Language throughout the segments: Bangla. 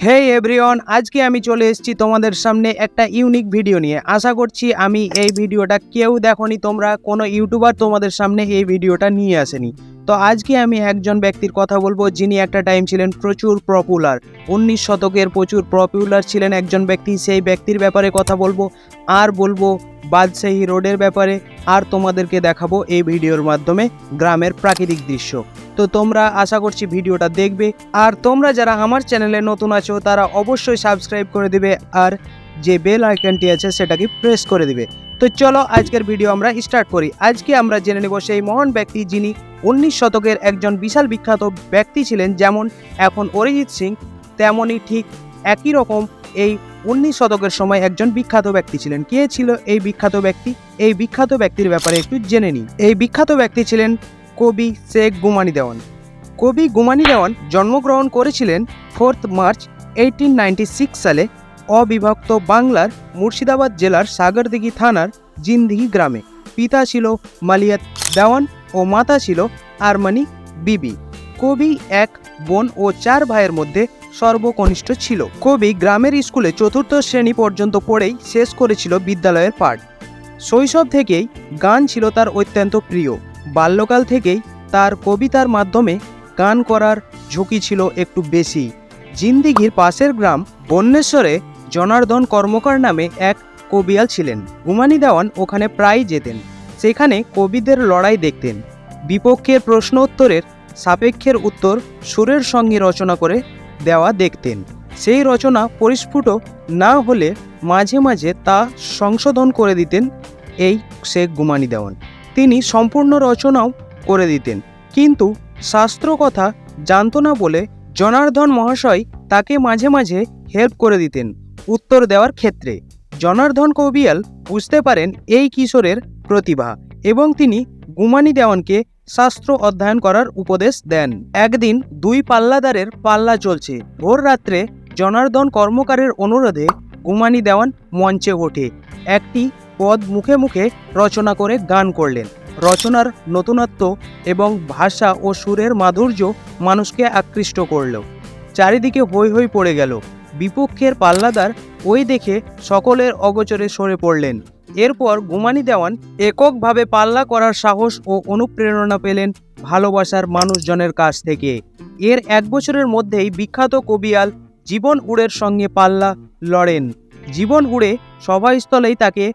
হে এভরিওয়ান, আজকে আমি চলে এসেছি তোমাদের সামনে একটা ইউনিক ভিডিও নিয়ে। আশা করছি আমি এই ভিডিওটা কেউ দেখোনি, তোমরা কোনো ইউটিউবার তোমাদের সামনে এই ভিডিওটা নিয়ে আসেনি। তো আজকে আমি একজন ব্যক্তির কথা বলবো যিনি একটা টাইম ছিলেন প্রচুর পপুলার, 19 শতকের প্রচুর পপুলার ছিলেন একজন ব্যক্তি। সেই ব্যক্তির ব্যাপারে কথা বলবো, আর বলবো বাদশাহী রোডের ব্যাপারে, আর তোমাদেরকে দেখাবো এই ভিডিওর মাধ্যমে গ্রামের প্রাকৃতিক দৃশ্য। তো তোমরা আশা করছি ভিডিওটা দেখবে, আর তোমরা যারা আমার চ্যানেলে নতুন আছো তারা অবশ্যই সাবস্ক্রাইব করে দিবে, আর যে বেল আইকনটি আছে সেটাকে প্রেস করে দিবে। তো চলো আজকের ভিডিও আমরা স্টার্ট করি। আজকে আমরা জেনে নেব সেই মহান ব্যক্তি যিনি 19 শতকের একজন বিশাল বিখ্যাত ব্যক্তি ছিলেন। যেমন এখন অরিজিৎ সিং, তেমনই ঠিক একই রকম এই 19 শতকের সময় একজন বিখ্যাত ব্যক্তি ছিলেন। কে ছিল এই বিখ্যাত ব্যক্তি? এই বিখ্যাত ব্যক্তির ব্যাপারে একটু জেনে নিই। এই বিখ্যাত ব্যক্তি ছিলেন কবি শেখ গুমানি দেওয়ান। কবি গুমানি দেওয়ান জন্মগ্রহণ করেছিলেন 4 মার্চ 1896 সালে অবিভক্ত বাংলার মুর্শিদাবাদ জেলার সাগরদিঘি থানার জিনদিঘি গ্রামে। পিতা ছিল মালিয়াত দেওয়ান ও মাতা ছিল আরমানি বিবি। কবি এক বোন ও 4 ভাইয়ের মধ্যে সর্বকনিষ্ঠ ছিল। কবি গ্রামের স্কুলে 4র্থ শ্রেণী পর্যন্ত পড়েই শেষ করেছিল বিদ্যালয়ের পাঠ। শৈশব থেকেই গান ছিল তার অত্যন্ত প্রিয়। বাল্যকাল থেকেই তার কবিতার মাধ্যমে গান করার ঝুঁকি ছিল একটু বেশি। জিনদিঘির পাশের গ্রাম বন্যেশ্বরে জনার্দন কর্মকার নামে এক কবিয়াল ছিলেন। গুমানি দেওয়ান ওখানে প্রায় যেতেন। সেখানে কবিদের লড়াই দেখতেন। বিপক্ষের প্রশ্ন উত্তরের সাপেক্ষের উত্তর সুরের সঙ্গে রচনা করে দেওয়া দেখতেন। সেই রচনা পরিস্ফুট না হলে মাঝে মাঝে তা সংশোধন করে দিতেন এই শেখ গুমানি দেওয়ান। তিনি সম্পূর্ণ রচনাও করে দিতেন, কিন্তু শাস্ত্র কথা জানতো না বলে জনার্দন মহাশয় তাকে মাঝে মাঝে হেল্প করে দিতেন উত্তর দেওয়ার ক্ষেত্রে। জনার্দন কবিয়াল বুঝতে পারেন এই কিশোরের প্রতিভা এবং তিনি গুমানি দেওয়ানকে শাস্ত্র অধ্যয়ন করার উপদেশ দেন। একদিন 2 পাল্লাদারের পাল্লা চলছে। ভোর রাত্রে জনার্দন কর্মকারের অনুরোধে গুমানি দেওয়ান মঞ্চে ওঠে একটি পদ মুখে মুখে রচনা করে গান করলেন। রচনার নতুনত্ব এবং ভাষা ও সুরের মাধুর্য মানুষকে আকৃষ্ট করল। চারিদিকে হৈ হৈ পড়ে গেল। বিপক্ষের পাল্লাদার ওই দেখে সকলের অগোচরে সরে পড়লেন। এরপর গুমানি দেওয়ান এককভাবে পাল্লা করার সাহস ও অনুপ্রেরণা পেলেন ভালোবাসার মানুষজনের কাছ থেকে। এর 1 বছরের মধ্যেই বিখ্যাত কবিয়াল জীবন উড়ের সঙ্গে পাল্লা লড়েন। জীবন উড়ে সভাস্থলেই তাকে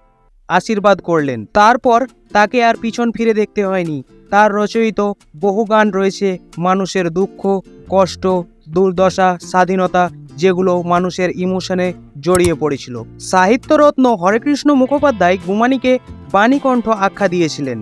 আশীর্বাদ করলেন। তারপর তাকে আর পিছন ফিরে দেখতে হয়নি। তার রচয়িত বহু গান রয়েছে মানুষের দুঃখ, কষ্ট, দুর্দশা, স্বাধীনতা, যেগুলো মানুষের ইমোশনে জড়িয়ে পড়েছিল। সাহিত্যরত্ন হরেকৃষ্ণ মুখোপাধ্যায় গুমানিকে বাণীকণ্ঠ আখ্যা দিয়েছিলেন।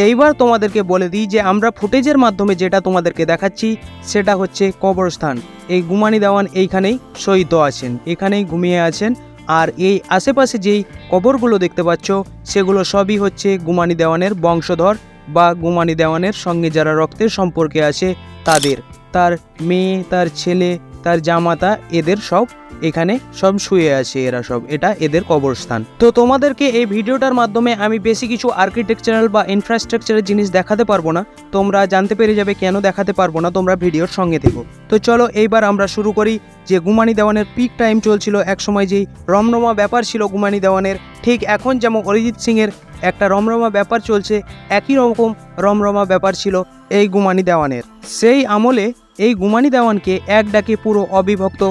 এইবার তোমাদেরকে বলে দিই যে আমরা ফুটেজের মাধ্যমে যেটা তোমাদেরকে দেখাচ্ছি সেটা হচ্ছে কবরস্থান। এই গুমানি দেওয়ান এইখানেই শহীদ আছেন, এখানেই ঘুমিয়ে আছেন। আর এই আশেপাশে যেই কবরগুলো দেখতে পাচ্ছ সেগুলো সবই হচ্ছে গুমানি দেওয়ানের বংশধর বা গুমানি দেওয়ানের সঙ্গে যারা রক্তের সম্পর্কে আছে তাদের, তার মেয়ে, তার ছেলে, তার জামাতা, এদের সব এখানে সব শুয়ে আছে। এরা সব, এটা এদের কবরস্থান। তো তোমাদেরকে এই ভিডিওটার মাধ্যমে আমি বেশি কিছু আর্কিটেকচারাল বা ইনফ্রাস্ট্রাকচারের জিনিস দেখাতে পারবো না। তোমরা জানতে পেরে যাবে কেন দেখাতে পারবো না, তোমরা ভিডিওর সঙ্গে থেকো। তো চলো এইবার আমরা শুরু করি। যে গুমানি দেওয়ানের পিক টাইম চলছিল, একসময় যেই রমরমা ব্যাপার ছিল গুমানি দেওয়ানের, ঠিক এখন যেমন অরিজিৎ সিংয়ের একটা রমরমা ব্যাপার চলছে, একই রকম রমরমা ব্যাপার ছিল এই গুমানি দেওয়ানের। সেই আমলে এই গুমানি দেওয়ানকে এক ডাকে পুরো অবিভক্ত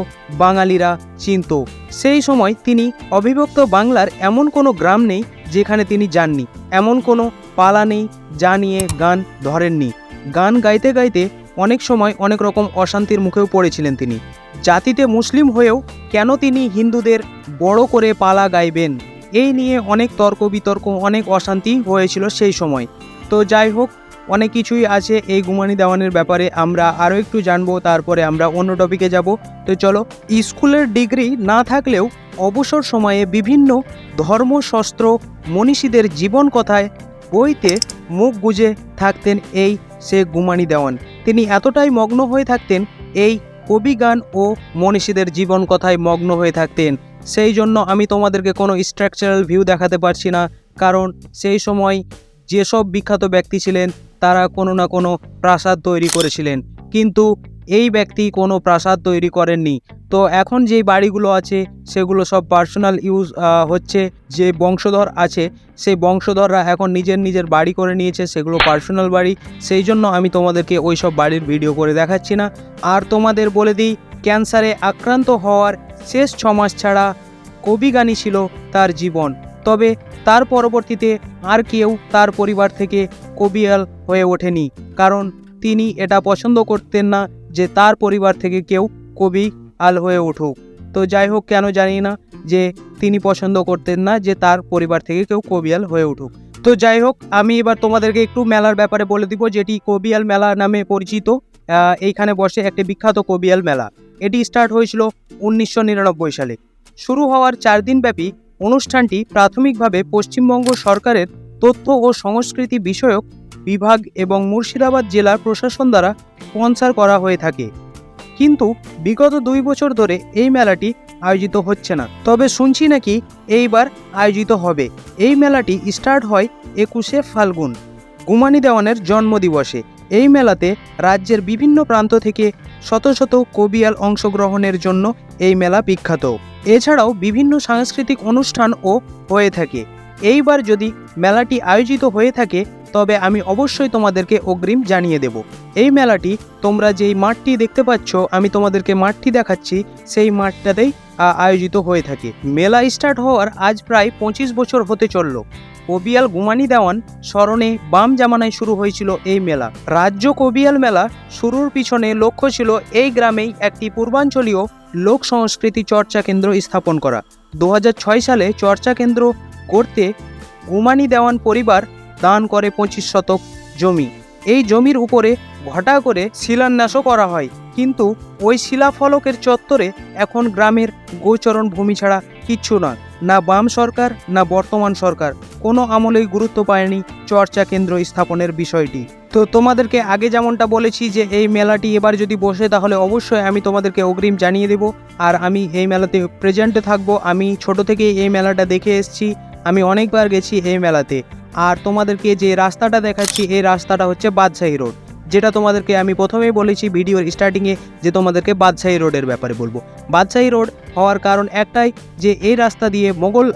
বাঙালিরা চিনত। সেই সময় তিনি অবিভক্ত বাংলার এমন কোনো গ্রাম নেই যেখানে তিনি যাননি, এমন কোনো পালা নেই যা নিয়ে গান ধরেননি। গান গাইতে গাইতে অনেক সময় অনেক রকম অশান্তির মুখেও পড়েছিলেন তিনি। জাতিতে মুসলিম হয়েও কেন তিনি হিন্দুদের বড় করে পালা গাইবেন, এই নিয়ে অনেক তর্ক বিতর্ক, অনেক অশান্তি হয়েছিল সেই সময়। তো যাই হোক, অনেক কিছুই আছে এই গুমানি দেওয়ানের ব্যাপারে, আমরা আরও একটু জানবো, তারপরে আমরা অন্য টপিকে যাব। তো চলো। স্কুলের ডিগ্রি না থাকলেও অবসর সময়ে বিভিন্ন ধর্মশাস্ত্র মনীষীদের জীবন কথায় বইতে মুখ গুজে থাকতেন এই শেখ গুমানি দেওয়ান। তিনি এতটাই মগ্ন হয়ে থাকতেন, এই কবি গান ও মনীষীদের জীবন কথায় মগ্ন হয়ে থাকতেন। সেই জন্য আমি তোমাদেরকে কোনো স্ট্রাকচারাল ভিউ দেখাতে পারছি না, কারণ সেই সময় যেসব বিখ্যাত ব্যক্তি ছিলেন তারা কোনো না কোনো প্রাসাদ তৈরি করেছিলেন, কিন্তু এই ব্যক্তি কোনো প্রাসাদ তৈরি করেননি। তো এখন যেই বাড়িগুলো আছে সেগুলো সব পার্সোনাল ইউজ হচ্ছে। যে বংশধর আছে সেই বংশধররা এখন নিজের বাড়ি করে নিয়েছে, সেগুলো পার্সোনাল বাড়ি। সেই জন্য আমি তোমাদেরকে ওই সব বাড়ির ভিডিও করে দেখাচ্ছি না। আর তোমাদের বলে দিই, ক্যান্সারে আক্রান্ত হওয়ার শেষ 6 মাস ছাড়া কবি গানি ছিল তার জীবন। তবে তার পরবর্তীতে আর কেউ তার পরিবার থেকে কবিয়াল হয়ে ওঠেনি, কারণ তিনি এটা পছন্দ করতেন না যে তার পরিবার থেকে কেউ কবিয়াল হয়ে উঠুক। তো যাই হোক, কেন জানি না, যে তিনি পছন্দ করতেন না যে তার পরিবার থেকে কেউ কবিয়াল হয়ে উঠুক। তো যাই হোক, আমি এবার তোমাদেরকে একটু মেলার ব্যাপারে বলে দিব, যেটি কবিয়াল মেলা নামে পরিচিত। এইখানে বসে একটি বিখ্যাত কবিয়াল মেলা। এটি স্টার্ট হয়েছিল 1999 সালে। শুরু হওয়ার 4 দিন ব্যাপী অনুষ্ঠানটি প্রাথমিকভাবে পশ্চিমবঙ্গ সরকারের তথ্য ও সংস্কৃতি বিষয়ক বিভাগ এবং মুর্শিদাবাদ জেলা প্রশাসন দ্বারা স্পন্সর করা হয়ে থাকে। কিন্তু বিগত 2 বছর ধরে এই মেলাটি আয়োজিত হচ্ছে না, তবে শুনছি নাকি এইবার আয়োজিত হবে। এই মেলাটি স্টার্ট হয় 21শে ফাল্গুন, গুমানি দেওয়ানের জন্মদিবসে। এই মেলাতে রাজ্যের বিভিন্ন প্রান্ত থেকে শত শত কবিয়াল অংশগ্রহণের জন্য এই মেলা বিখ্যাত। এছাড়াও বিভিন্ন সাংস্কৃতিক অনুষ্ঠানও হয়ে থাকে। এইবার যদি মেলাটি আয়োজিত হয়ে থাকে তবে আমি অবশ্যই তোমাদেরকে অগ্রিম জানিয়ে দেব। এই মেলাটি তোমরা যেই মাঠটি দেখতে পাচ্ছ, আমি তোমাদেরকে মাঠটি দেখাচ্ছি, সেই মাঠটাতেই আয়োজিত হয়ে থাকে। মেলা স্টার্ট হওয়ার আজ প্রায় 25 বছর হতে চলল। কবিয়াল গুমানি দেওয়ান স্মরণে বাম জামানায় শুরু হয়েছিল এই মেলা। রাজ্য কবিয়াল মেলা শুরুর পিছনে লক্ষ্য ছিল এই গ্রামেই একটি পূর্বাঞ্চলীয় লোক সংস্কৃতি চর্চা কেন্দ্র স্থাপন করা। 2006 সালে চর্চা কেন্দ্র করতে গুমানি দেওয়ান পরিবার দান করে 25 শতক জমি। এই জমির উপরে ঘটা করে শিলান্যাসও করা হয়, কিন্তু ওই শিলাফলকের চত্বরে এখন গ্রামের গোচরণ ভূমি ছাড়া কিচ্ছু না। না বাম সরকার না বর্তমান সরকার কোনো আমলেই গুরুত্ব পায়নি চর্চা কেন্দ্র স্থাপনের বিষয়টি। তো তোমাদেরকে আগে যেমনটা বলেছি যে এই মেলাটি এবার যদি বসে তাহলে অবশ্যই আমি তোমাদেরকে অগ্রিম জানিয়ে দেব। আর আমি এই মেলাতে প্রেজেন্টে থাকবো। আমি ছোট থেকেই এই মেলাটা দেখে এসেছি, আমি অনেকবার গেছি এই মেলাতে। আর তোমাদেরকে যে রাস্তাটা দেখাচ্ছি এই রাস্তাটা হচ্ছে বাদশাহী রোড, যেটা তোমাদেরকে আমি প্রথমেই বলেছি ভিডিওর স্টার্টিংয়ে যে তোমাদেরকে বাদশাহী রোডের ব্যাপারে বলবো। বাদশাহী রোড হওয়ার কারণ একটাই, যে এই রাস্তা দিয়ে মোগল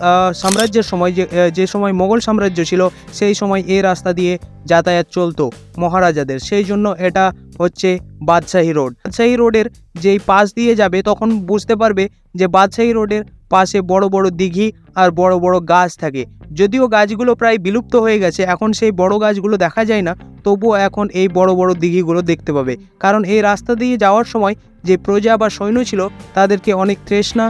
সাম্রাজ্যের সময় যে সময় মোগল সাম্রাজ্য ছিল সেই সময় এই রাস্তা দিয়ে যাতায়াত চলতো মহারাজাদের, সেই জন্য এটা হচ্ছে বাদশাহী রোড। বাদশাহী রোডের যেই পাশ দিয়ে যাবে তখন বুঝতে পারবে যে বাদশাহী রোডের পাশে বড় বড় দিঘি আর বড় বড় গাছ থাকে। যদিও গাছগুলো প্রায় বিলুপ্ত হয়ে গেছে, এখন সেই বড় গাছগুলো দেখা যায় না, তবুও এখন এই বড় বড় দিঘিগুলো দেখতে পাবে। কারণ এই রাস্তা দিয়ে যাওয়ার সময় যে প্রজা বা সৈন্য ছিল তাদেরকে অনেক তৃষ্ণা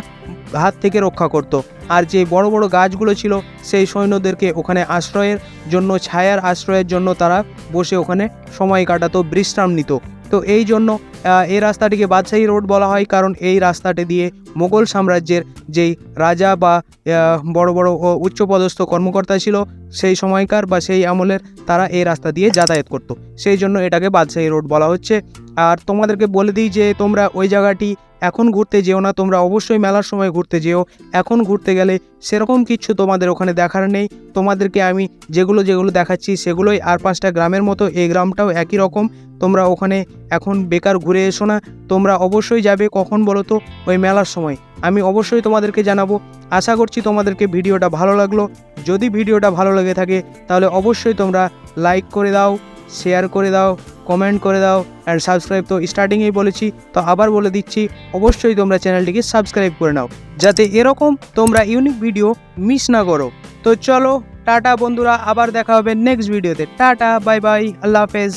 হাত থেকে রক্ষা করত। আর যে বড় বড় গাছগুলো ছিল সেই সৈন্যদেরকে ওখানে আশ্রয়ের জন্য, ছায়ার আশ্রয়ের জন্য তারা বসে ওখানে সময় কাটাতো, বিশ্রাম নিত। তো এই জন্য এই রাস্তাটিকে বাদশাহী রোড বলা হয়, কারণ এই রাস্তাটি দিয়ে মোগল সাম্রাজ্যের যেই রাজা বা বড় বড় উচ্চপদস্থ কর্মকর্তা ছিল সেই সময়কার বা সেই আমলের, তারা এই রাস্তা দিয়ে যাতায়াত করত, সেই জন্য এটাকে বাদশাহী রোড বলা হচ্ছে। আর তোমাদেরকে বলে দিই যে তোমরা ওই জায়গাটি এখন ঘুরতে যেও না, তোমরা অবশ্যই মেলার সময় ঘুরতে যেও। এখন ঘুরতে গেলে সেরকম কিছু তোমাদের ওখানে দেখার নেই। তোমাদেরকে আমি যেগুলো দেখাচ্ছি সেগুলোই, আর 5টা গ্রামের মতো এই গ্রামটাও একই রকম। তোমরা ওখানে এখন বেকার ঘুরে এসো না, তোমরা অবশ্যই যাবে। কখন বলো তো? ওই মেলার সময়। আমি অবশ্যই তোমাদেরকে জানাবো। আশা করছি তোমাদেরকে ভিডিওটা ভালো লাগলো। যদি ভিডিওটা ভালো লেগে থাকে তাহলে অবশ্যই তোমরা লাইক করে দাও, শেয়ার করে দাও, কমেন্ট করে দাও অ্যান্ড সাবস্ক্রাইব। তো স্টার্টিংয়েই বলেছি, তো আবার বলে দিচ্ছি, অবশ্যই তোমরা চ্যানেলটিকে সাবস্ক্রাইব করে নাও, যাতে এরকম তোমরা ইউনিক ভিডিও মিস না করো। তো চলো টাটা বন্ধুরা, আবার দেখা হবে নেক্সট ভিডিওতে। টাটা, বাই বাই, আল্লাহ হাফেজ।